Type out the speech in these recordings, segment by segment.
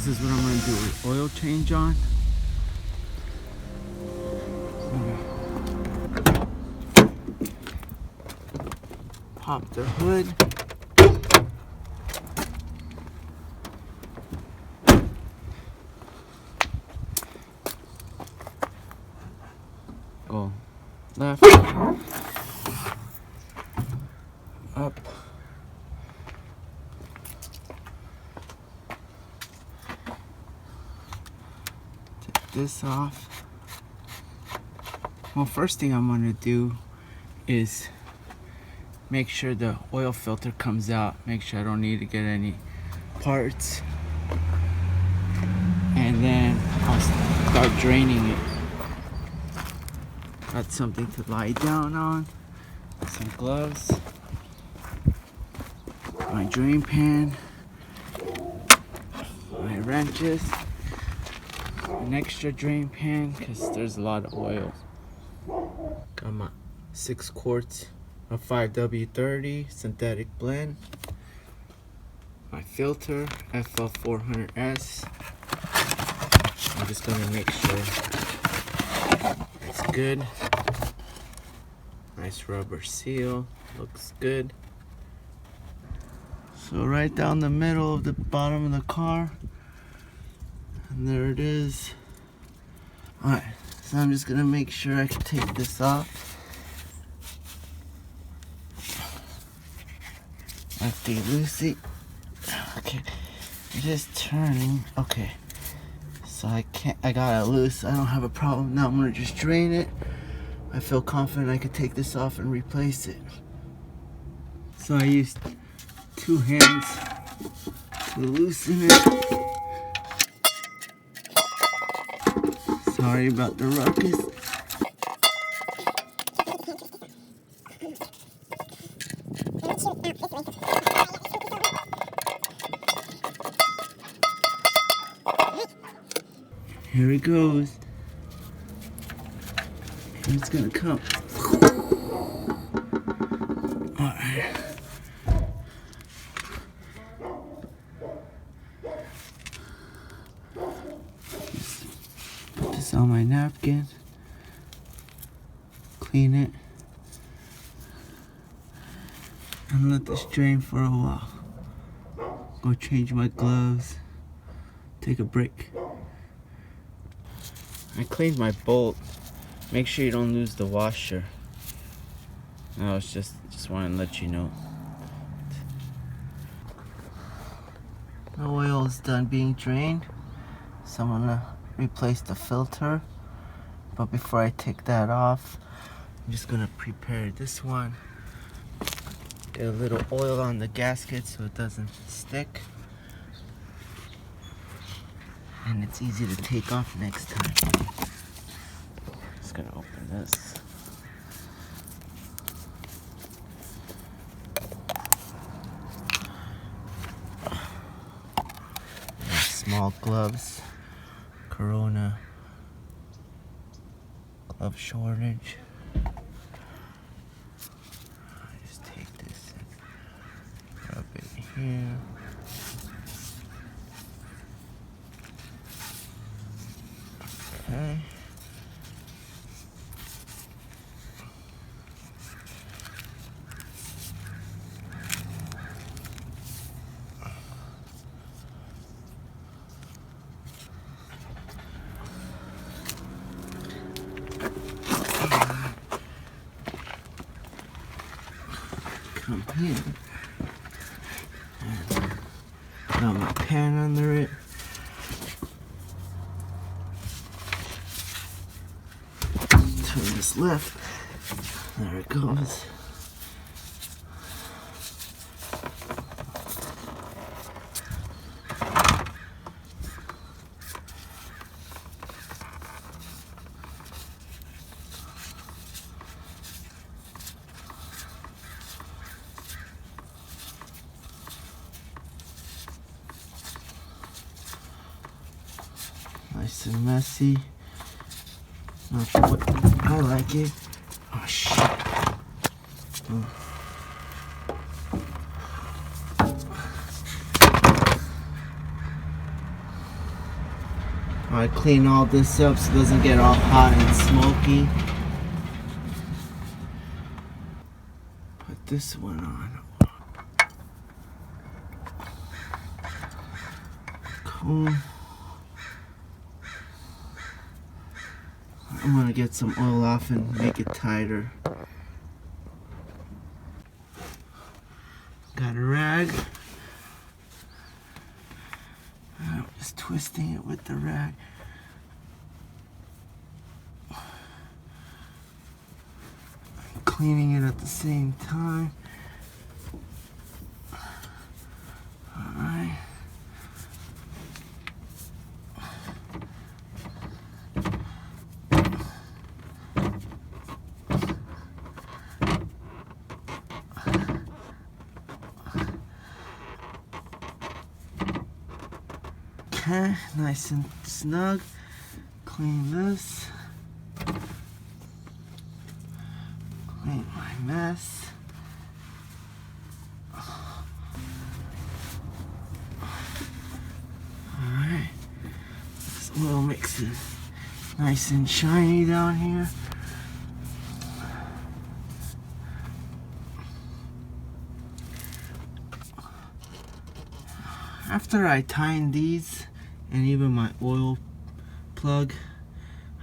this is what I'm going to do with oil change on. Pop the hood. Go left, up, take this off. Well, first thing I'm going to do is make sure the oil filter comes out, make sure I don't need to get any parts, and then I'll start draining it. Got something to lie down on, some gloves, my drain pan, my wrenches, an extra drain pan because there's a lot of oil. Got my 6 quarts of 5W30 synthetic blend, my filter FL 400S. I'm just gonna make sure it's good. Nice rubber seal, looks good. So right down the middle of the bottom of the car, and there it is. Alright, so I'm just gonna make sure I can take this off. Lefty loosey. Okay, it is turning. Okay, so I got it loose. I don't have a problem. Now I'm gonna just drain it. I feel confident I could take this off and replace it. So I used 2 hands to loosen it. Sorry about the ruckus. Here it goes. It's gonna come. Alright. Put this on my napkin. Clean it. And let this drain for a while. Go change my gloves. Take a break. I cleaned my bolt. Make sure you don't lose the washer. I was just wanted to let you know. The oil is done being drained, so I'm gonna replace the filter. But before I take that off, I'm just gonna prepare this one. Get a little oil on the gasket so it doesn't stick. And it's easy to take off next time. Just gonna open this. Small gloves, Corona glove shortage. I just take this and rub it here. Okay. Come here. And got my pan under it. Turn this left. There it goes. Nice and messy. Not what I like it. Oh shit. Oh. I clean all this up so it doesn't get all hot and smoky. Put this one on. Cool. I'm gonna get some oil off and make it tighter. Got a rag. I'm just twisting it with the rag. Cleaning it at the same time. Alright. Okay, nice and snug. Clean this. Clean my mess. Alright. This oil makes it nice and shiny down here. After I tighten these and even my oil plug,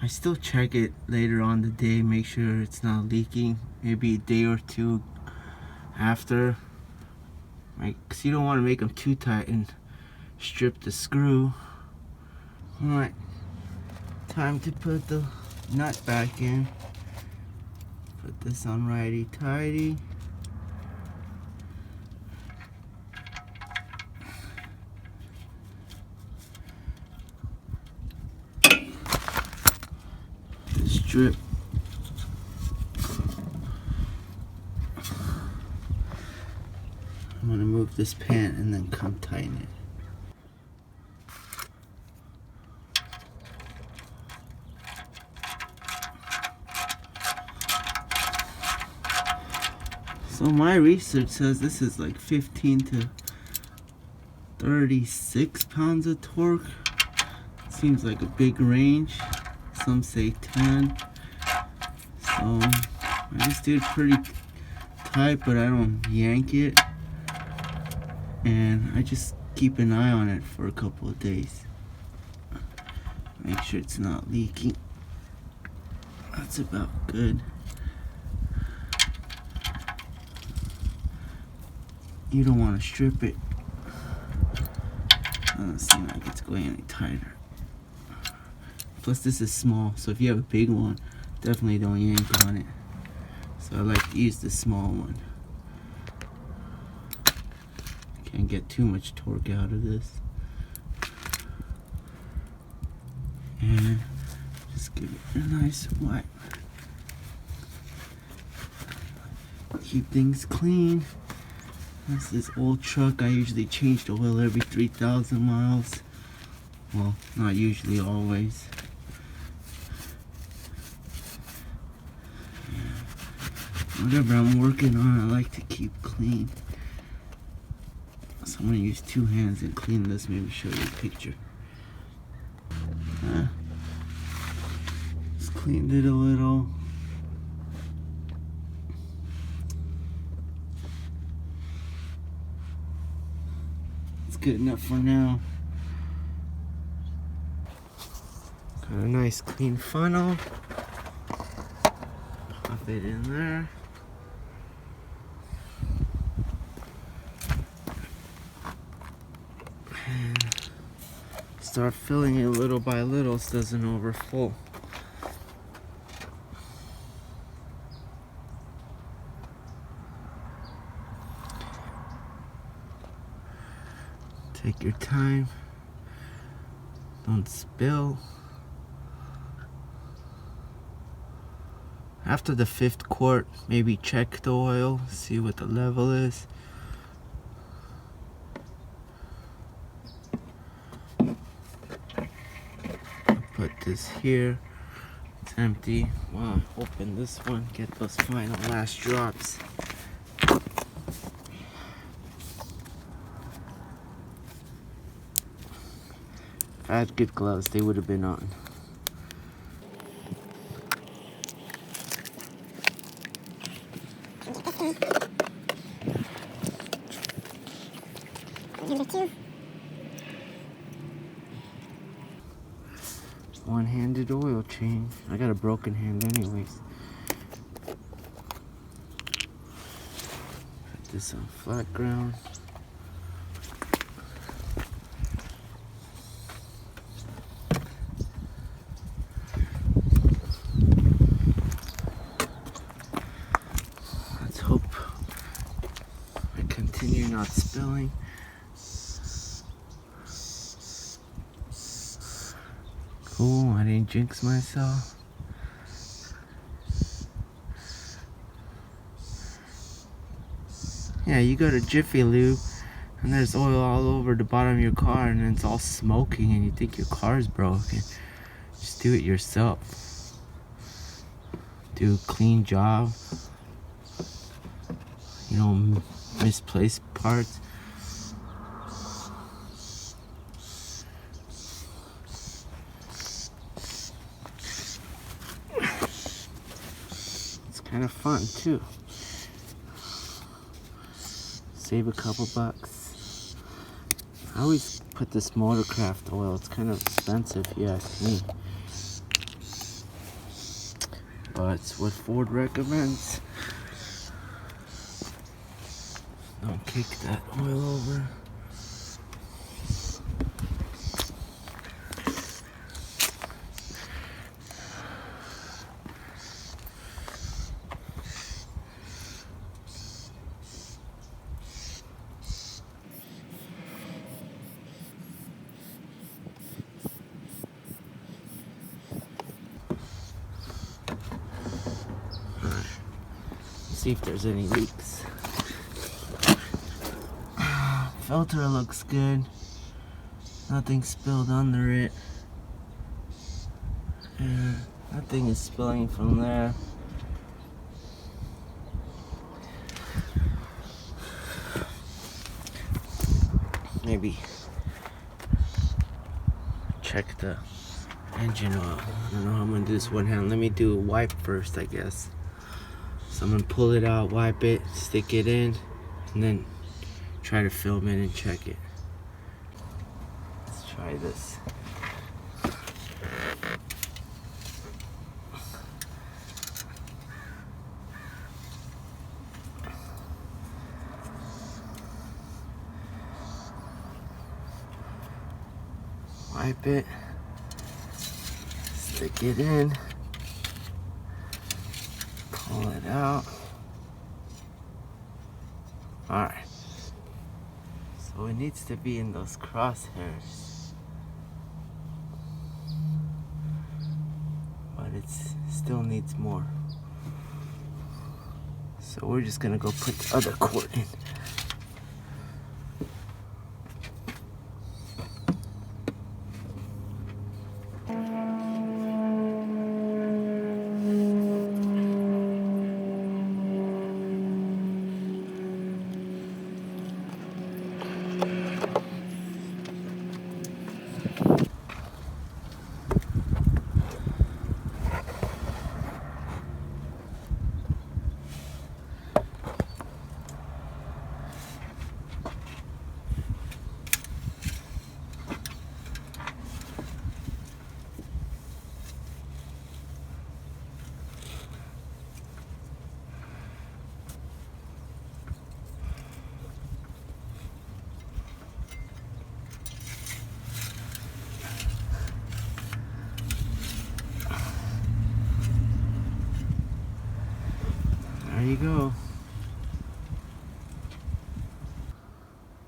I still check it later on the day, make sure it's not leaking, maybe a day or two after, because you don't want to make them too tight and strip the screw. Alright, time to put the nut back in. Put this on righty-tighty. Strip. I'm gonna move this pan and then come tighten it. So my research says this is like 15 to 36 pounds of torque. Seems like a big range. Some say 10. So I just did pretty tight, but I don't yank it. And I just keep an eye on it for a couple of days. Make sure it's not leaking. That's about good. You don't want to strip it. Doesn't seem like it's going any tighter. Plus this is small, so if you have a big one, definitely don't yank on it. So I like to use the small one. Can't get too much torque out of this. And just give it a nice wipe. Keep things clean. That's this old truck. I usually change the oil every 3,000 miles. Well, not usually, always. Whatever I'm working on, I like to keep clean. So I'm gonna use two hands and clean this, maybe show you a picture. Just cleaned it a little. It's good enough for now. Got a nice clean funnel. Pop it in there. And start filling it little by little so it doesn't overflow. Take your time. Don't spill. After the 5th quart, maybe check the oil, see what the level is. Put this here. It's empty. Wow, open this one, get those final last drops. If I had good gloves, they would have been on. Number 2. One-handed oil change. I got a broken hand anyways. Put this on flat ground. Let's hope I continue not spilling. Cool, I didn't jinx myself. Yeah, you go to Jiffy Lube and there's oil all over the bottom of your car and it's all smoking and you think your car's broken. Just do it yourself. Do a clean job. You don't misplace parts. It's kind of fun too. Save a couple bucks. I always put this MOTORCRAFT oil. It's kind of expensive if you ask me. But it's what Ford recommends. Don't kick that oil over. See if there's any leaks. Filter looks good. Nothing spilled under it. And nothing is spilling from there. Maybe check the engine oil. I don't know how I'm gonna do this one hand. Let me do a wipe first, I guess. So I'm gonna pull it out, wipe it, stick it in, and then try to film it and check it. Let's try this. Wipe it, stick it in, pull it out. Alright, so it needs to be in those crosshairs, but it still needs more. So we're just gonna go put the other quart in. There you go.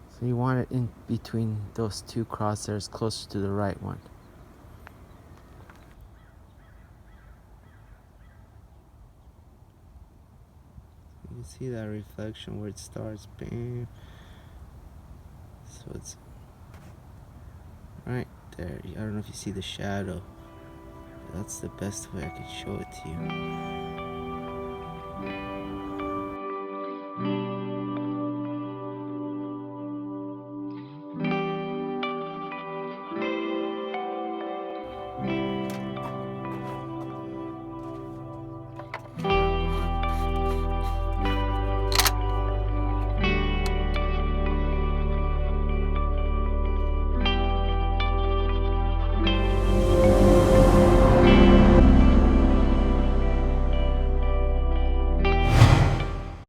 So you want it in between those two crosshairs, closer to the right one. You can see that reflection where it starts, bam. So it's right there. I don't know if you see the shadow. That's the best way I could show it to you.